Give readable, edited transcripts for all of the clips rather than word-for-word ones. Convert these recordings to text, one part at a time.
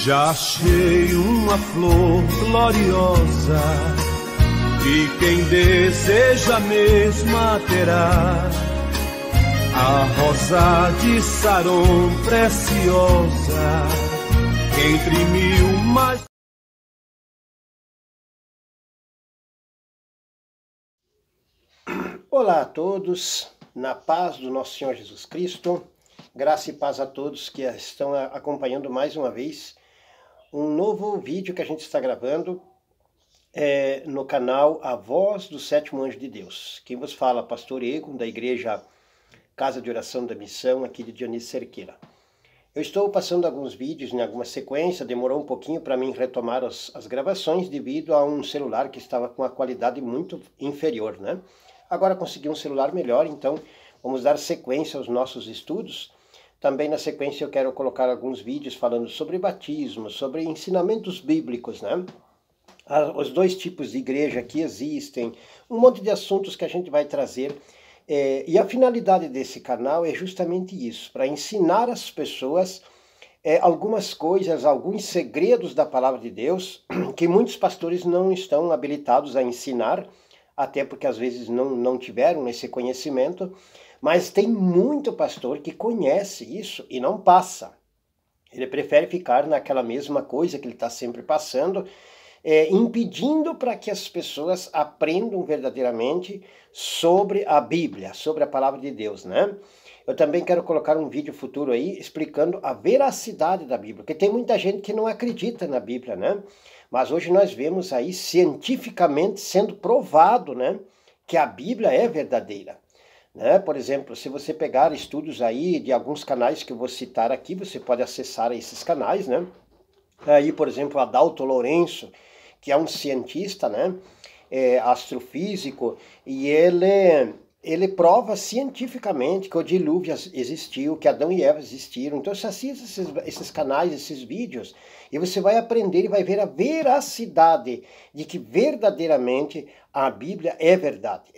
Já achei uma flor gloriosa, e quem deseja a mesma terá. A rosa de Saron preciosa, entre mil mais. Olá a todos, na paz do nosso Senhor Jesus Cristo, graça e paz a todos que estão acompanhando mais uma vez um novo vídeo que a gente está gravando no canal A Voz do Sétimo Anjo de Deus. Quem vos fala, Pastor Egon, da Igreja Casa de Oração da Missão, aqui de Dionísio Cerqueira. Eu estou passando alguns vídeos em alguma sequência, demorou um pouquinho para mim retomar as gravações devido a um celular que estava com a qualidade muito inferior, né? Agora consegui um celular melhor, então vamos dar sequência aos nossos estudos. Também na sequência eu quero colocar alguns vídeos falando sobre batismo, sobre ensinamentos bíblicos, né? Os dois tipos de igreja que existem, um monte de assuntos que a gente vai trazer. E a finalidade desse canal é justamente isso, para ensinar as pessoas algumas coisas, alguns segredos da palavra de Deus, que muitos pastores não estão habilitados a ensinar, até porque às vezes não tiveram esse conhecimento, mas tem muito pastor que conhece isso e não passa. Ele prefere ficar naquela mesma coisa que ele está sempre passando, impedindo para que as pessoas aprendam verdadeiramente sobre a Bíblia, sobre a palavra de Deus, né? Eu também quero colocar um vídeo futuro aí explicando a veracidade da Bíblia, porque tem muita gente que não acredita na Bíblia, né? Mas hoje nós vemos aí cientificamente sendo provado, né, que a Bíblia é verdadeira. Né? Por exemplo, se você pegar estudos aí de alguns canais que eu vou citar aqui, você pode acessar esses canais, né? Aí, por exemplo, Adalto Lourenço, que é um cientista, né, astrofísico, e ele prova cientificamente que o dilúvio existiu, que Adão e Eva existiram. Então você assiste esses canais, esses vídeos, e você vai aprender e vai ver a veracidade de que verdadeiramente a Bíblia é verdade.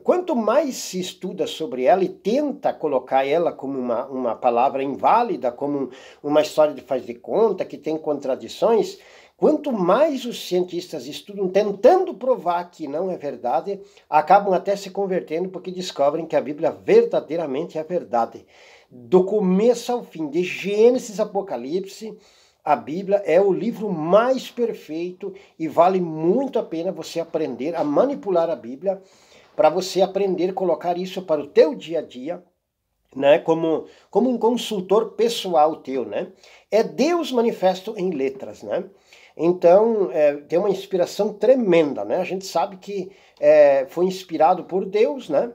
Quanto mais se estuda sobre ela e tenta colocar ela como uma palavra inválida, como uma história de faz de conta, que tem contradições, quanto mais os cientistas estudam tentando provar que não é verdade, acabam até se convertendo porque descobrem que a Bíblia verdadeiramente é verdade. Do começo ao fim, de Gênesis a Apocalipse, a Bíblia é o livro mais perfeito e vale muito a pena você aprender a manipular a Bíblia, para você aprender a colocar isso para o teu dia a dia, né, como um consultor pessoal teu, né? É Deus manifesto em letras, né? Então, tem uma inspiração tremenda, né? A gente sabe que foi inspirado por Deus, né?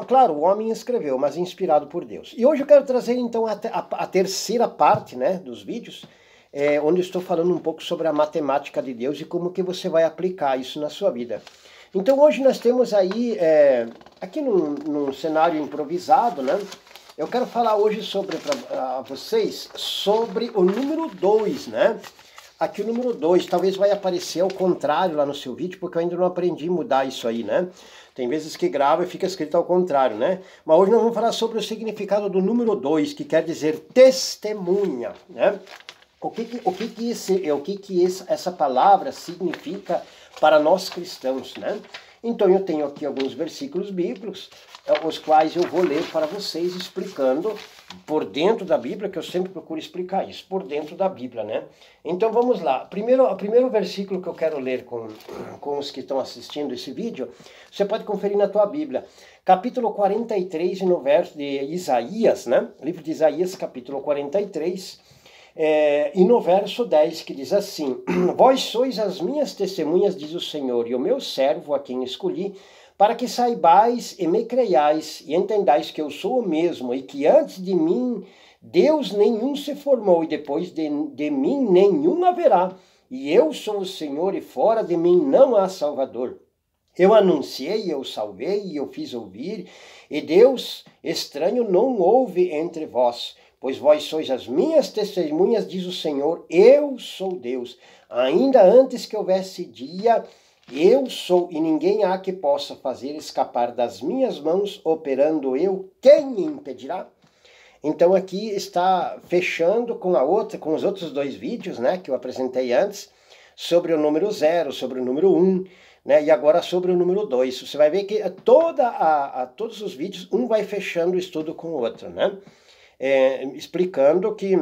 Claro, o homem escreveu, mas inspirado por Deus. E hoje eu quero trazer, então, a terceira parte, né, dos vídeos, onde eu estou falando um pouco sobre a matemática de Deus e como que você vai aplicar isso na sua vida. Então, hoje nós temos aí, aqui num cenário improvisado, né? Eu quero falar hoje para vocês sobre o número 2, né? Aqui o número 2, talvez vai aparecer ao contrário lá no seu vídeo, porque eu ainda não aprendi a mudar isso aí, né? Tem vezes que grava e fica escrito ao contrário, né? Mas hoje nós vamos falar sobre o significado do número 2, que quer dizer testemunha, né? O que essa palavra significa para nós cristãos, né? Então eu tenho aqui alguns versículos bíblicos, os quais eu vou ler para vocês explicando por dentro da Bíblia, que eu sempre procuro explicar isso, por dentro da Bíblia, né? Então vamos lá. O primeiro versículo que eu quero ler com os que estão assistindo esse vídeo, você pode conferir na tua Bíblia. Capítulo 43, no verso de Isaías, né? Livro de Isaías, capítulo 43, e no verso 10, que diz assim: Vós sois as minhas testemunhas, diz o Senhor, e o meu servo a quem escolhi, para que saibais e me creiais, e entendais que eu sou o mesmo, e que antes de mim Deus nenhum se formou, e depois de mim nenhum haverá. E eu sou o Senhor, e fora de mim não há Salvador. Eu anunciei, eu salvei, e eu fiz ouvir, e Deus estranho não houve entre vós. Pois vós sois as minhas testemunhas, diz o Senhor, eu sou Deus. Ainda antes que houvesse dia, eu sou, e ninguém há que possa fazer escapar das minhas mãos, operando eu, quem impedirá? Então aqui está fechando com a outra, com os outros dois vídeos, né, que eu apresentei antes, sobre o número 0, sobre o número 1, né, e agora sobre o número 2. Você vai ver que todos os vídeos, um vai fechando o estudo com o outro, né, explicando que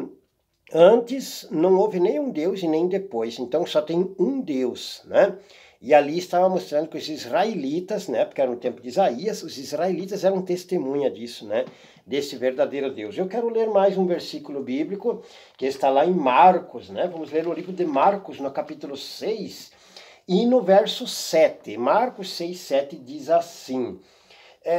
antes não houve nem um Deus e nem depois, então só tem um Deus, né? E ali estava mostrando que os israelitas, né, porque era no tempo de Isaías, os israelitas eram testemunha disso, né, desse verdadeiro Deus. Eu quero ler mais um versículo bíblico, que está lá em Marcos, né, vamos ler o livro de Marcos, no capítulo 6, e no verso 7. Marcos 6, 7 diz assim: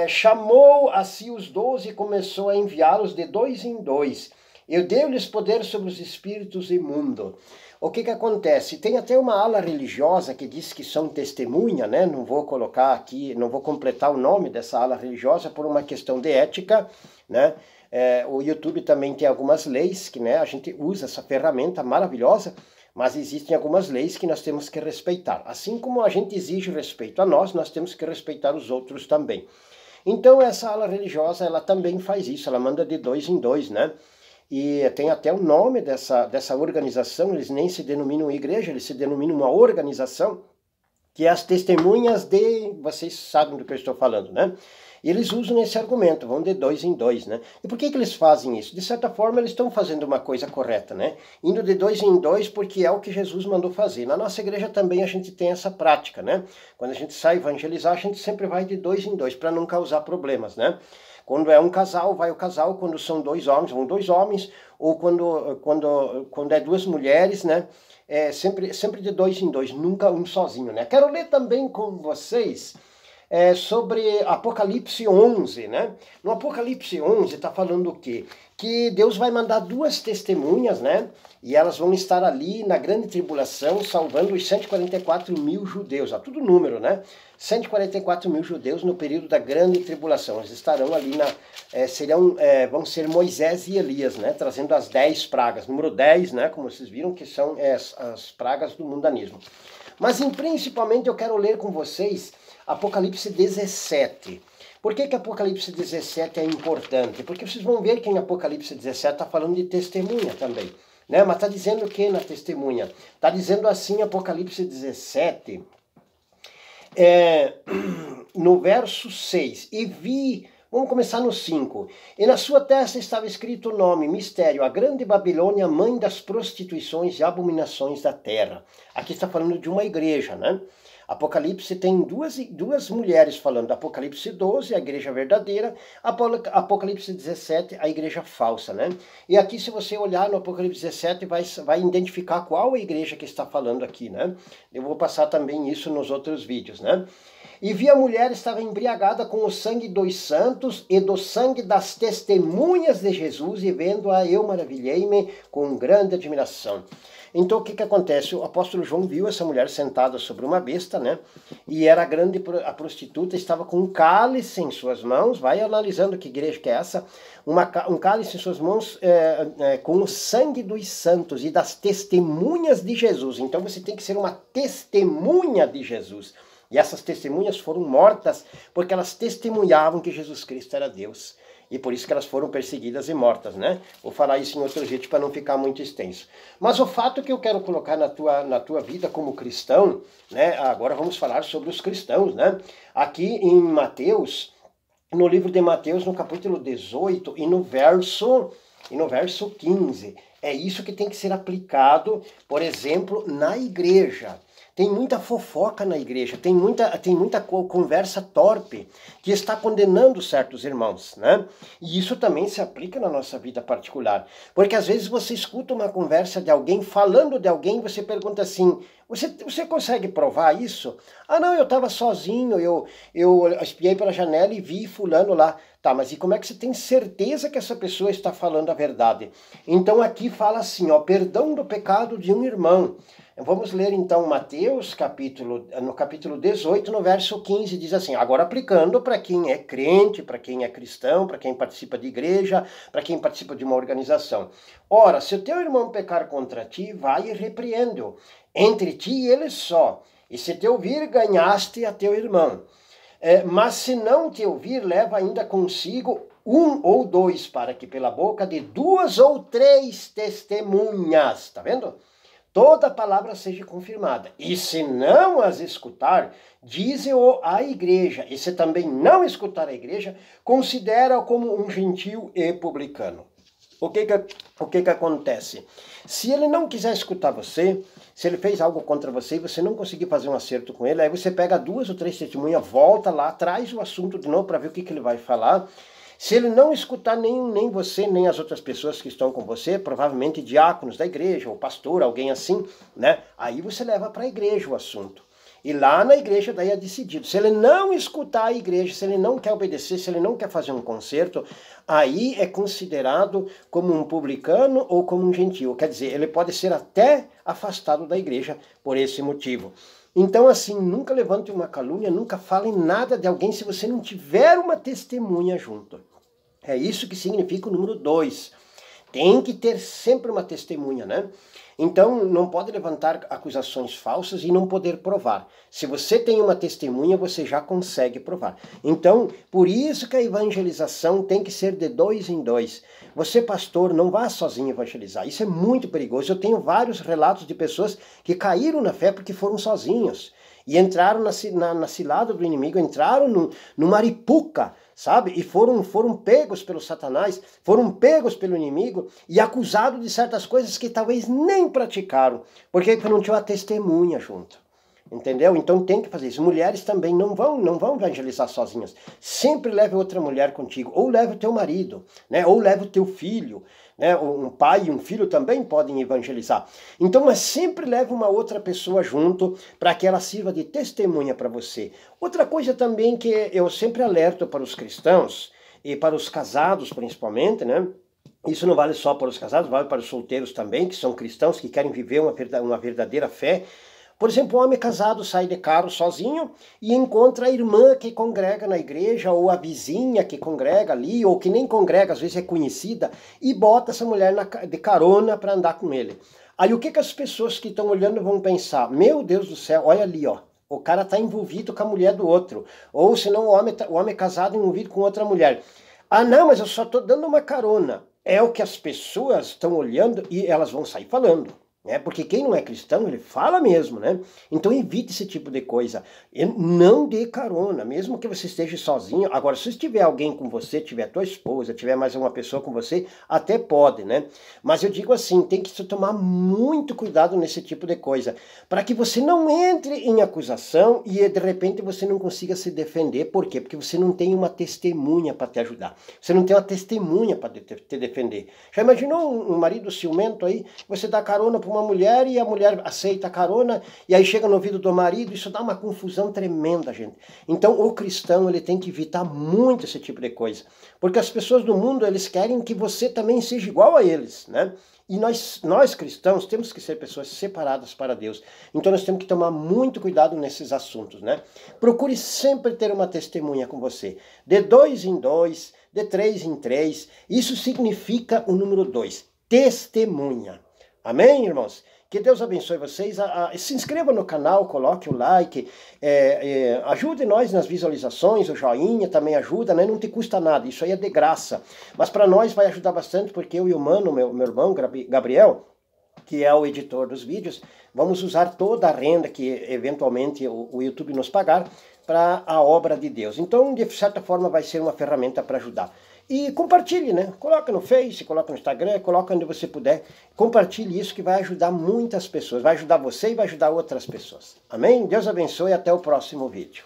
chamou a si os 12 e começou a enviá-los de 2 em 2. Eu dei-lhes poder sobre os espíritos imundos. O que acontece? Tem até uma ala religiosa que diz que são testemunha, né? Não vou colocar aqui, não vou completar o nome dessa ala religiosa por uma questão de ética, né? O YouTube também tem algumas leis que, né, a gente usa essa ferramenta maravilhosa, mas existem algumas leis que nós temos que respeitar. Assim como a gente exige respeito a nós temos que respeitar os outros também. Então essa ala religiosa, ela também faz isso, ela manda de 2 em 2, né? E tem até o nome dessa organização, eles nem se denominam igreja, eles se denominam uma organização, que é as testemunhas de... Vocês sabem do que eu estou falando, né? E eles usam esse argumento, vão de 2 em 2, né? E por que eles fazem isso? De certa forma, eles estão fazendo uma coisa correta, né? Indo de 2 em 2 porque é o que Jesus mandou fazer. Na nossa igreja também a gente tem essa prática, né? Quando a gente sai evangelizar, a gente sempre vai de 2 em 2, para não causar problemas, né? Quando é um casal, vai o casal. Quando são 2 homens, vão 2 homens. Ou quando é 2 mulheres, né? Sempre de 2 em 2, nunca um sozinho, né? Quero ler também com vocês sobre Apocalipse 11, né? No Apocalipse 11 está falando o quê? Que Deus vai mandar 2 testemunhas, né? E elas vão estar ali na grande tribulação, salvando os 144 mil judeus. Tudo número, né? 144 mil judeus no período da grande tribulação. Eles estarão ali vão ser Moisés e Elias, né? Trazendo as 10 pragas. Número 10, né? Como vocês viram, que são as pragas do mundanismo. Mas, principalmente, eu quero ler com vocês Apocalipse 17. Por que Apocalipse 17 é importante? Porque vocês vão ver que em Apocalipse 17 está falando de testemunha também, né? Mas está dizendo o que na testemunha? Está dizendo assim, Apocalipse 17, no verso 6, e vi... Vamos começar no 5. E na sua testa estava escrito o nome, mistério, a grande Babilônia, mãe das prostituições e abominações da terra. Aqui está falando de uma igreja, né? Apocalipse tem duas mulheres falando. Apocalipse 12, a igreja verdadeira. Apocalipse 17, a igreja falsa, né? E aqui, se você olhar no Apocalipse 17, vai identificar qual a igreja que está falando aqui, né? Eu vou passar também isso nos outros vídeos, né? E vi a mulher estava embriagada com o sangue dos santos e do sangue das testemunhas de Jesus, e vendo-a eu maravilhei-me com grande admiração. Então o que acontece? O apóstolo João viu essa mulher sentada sobre uma besta, né? E era a prostituta, estava com um cálice em suas mãos. Vai analisando que igreja que é essa. Um cálice em suas mãos com o sangue dos santos e das testemunhas de Jesus. Então você tem que ser uma testemunha de Jesus. E essas testemunhas foram mortas porque elas testemunhavam que Jesus Cristo era Deus. E por isso que elas foram perseguidas e mortas, né? Vou falar isso em outro vídeo para não ficar muito extenso. Mas o fato que eu quero colocar na tua vida como cristão, né? Agora vamos falar sobre os cristãos, né? Aqui em Mateus, no livro de Mateus, no capítulo 18 e no verso 15. É isso que tem que ser aplicado, por exemplo, na igreja. Tem muita fofoca na igreja, tem muita conversa torpe que está condenando certos irmãos, né? E isso também se aplica na nossa vida particular. Porque às vezes você escuta uma conversa de alguém, falando de alguém, você pergunta assim, você consegue provar isso? Ah não, eu estava sozinho, eu espiei pela janela e vi fulano lá. Tá, mas e como é que você tem certeza que essa pessoa está falando a verdade? Então aqui fala assim, ó, perdão do pecado de um irmão. Vamos ler então Mateus, no capítulo 18, no verso 15, diz assim, agora aplicando para quem é crente, para quem é cristão, para quem participa de igreja, para quem participa de uma organização. Ora, se o teu irmão pecar contra ti, vai e repreende-o, entre ti e ele só, e se te ouvir, ganhaste a teu irmão. Mas se não te ouvir, leva ainda consigo um ou dois, para que pela boca de duas ou três testemunhas, tá vendo? Toda palavra seja confirmada. E se não as escutar, dize-o à igreja. E se também não escutar a igreja, considera-o como um gentio e publicano. O que acontece? Se ele não quiser escutar você, se ele fez algo contra você e você não conseguir fazer um acerto com ele, aí você pega duas ou três testemunhas, volta lá, traz o assunto de novo para ver o que ele vai falar. Se ele não escutar nem você, nem as outras pessoas que estão com você, provavelmente diáconos da igreja, ou pastor, alguém assim, né? Aí você leva para a igreja o assunto. E lá na igreja daí é decidido. Se ele não escutar a igreja, se ele não quer obedecer, se ele não quer fazer um concerto, aí é considerado como um publicano ou como um gentio. Quer dizer, ele pode ser até afastado da igreja por esse motivo. Então, assim, nunca levante uma calúnia, nunca fale nada de alguém se você não tiver uma testemunha junto. É isso que significa o número 2. Tem que ter sempre uma testemunha, né? Então, não pode levantar acusações falsas e não poder provar. Se você tem uma testemunha, você já consegue provar. Então, por isso que a evangelização tem que ser de 2 em 2. Você, pastor, não vá sozinho evangelizar. Isso é muito perigoso. Eu tenho vários relatos de pessoas que caíram na fé porque foram sozinhos. E entraram na cilada do inimigo, entraram no maripuca, sabe? E foram pegos pelo Satanás, foram pegos pelo inimigo e acusados de certas coisas que talvez nem praticaram, porque não tinha uma testemunha junto. Entendeu? Então tem que fazer isso. Mulheres também não vão evangelizar sozinhas. Sempre leve outra mulher contigo, ou leve o teu marido, né? Ou leve o teu filho, né? Um pai e um filho também podem evangelizar. Então, mas sempre leve uma outra pessoa junto para que ela sirva de testemunha para você. Outra coisa também que eu sempre alerto para os cristãos e para os casados principalmente, né? Isso não vale só para os casados, vale para os solteiros também, que são cristãos, que querem viver uma verdadeira fé. Por exemplo, um homem casado sai de carro sozinho e encontra a irmã que congrega na igreja, ou a vizinha que congrega ali, ou que nem congrega, às vezes é conhecida, e bota essa mulher de carona para andar com ele. Aí o que as pessoas que estão olhando vão pensar? Meu Deus do céu, olha ali, ó, o cara está envolvido com a mulher do outro. Ou senão o homem casado envolvido com outra mulher. Ah não, mas eu só estou dando uma carona. É o que as pessoas estão olhando e elas vão sair falando. Porque quem não é cristão, ele fala mesmo, né? Então evite esse tipo de coisa. E não dê carona, mesmo que você esteja sozinho. Agora, se tiver alguém com você, tiver tua esposa, tiver mais uma pessoa com você, até pode, né? Mas eu digo assim, tem que se tomar muito cuidado nesse tipo de coisa, para que você não entre em acusação e de repente você não consiga se defender. Por quê? Porque você não tem uma testemunha para te ajudar. Você não tem uma testemunha para te defender. Já imaginou um marido ciumento aí? Você dá carona para uma mulher e a mulher aceita a carona e aí chega no ouvido do marido, isso dá uma confusão tremenda, gente. Então o cristão, ele tem que evitar muito esse tipo de coisa, porque as pessoas do mundo, eles querem que você também seja igual a eles, né? E nós cristãos temos que ser pessoas separadas para Deus. Então nós temos que tomar muito cuidado nesses assuntos, né? Procure sempre ter uma testemunha com você, de 2 em 2, de 3 em 3, isso significa o número 2, testemunha. Amém, irmãos? Que Deus abençoe vocês. Se inscreva no canal, coloque o like, ajude nós nas visualizações, o joinha também ajuda, né? Não te custa nada, isso aí é de graça. Mas para nós vai ajudar bastante, porque eu e o Mano, meu irmão Gabriel, que é o editor dos vídeos, vamos usar toda a renda que eventualmente o YouTube nos pagar para a obra de Deus. Então, de certa forma, vai ser uma ferramenta para ajudar. E compartilhe, né? Coloca no Face, coloca no Instagram, coloca onde você puder. Compartilhe isso que vai ajudar muitas pessoas. Vai ajudar você e vai ajudar outras pessoas. Amém? Deus abençoe e até o próximo vídeo.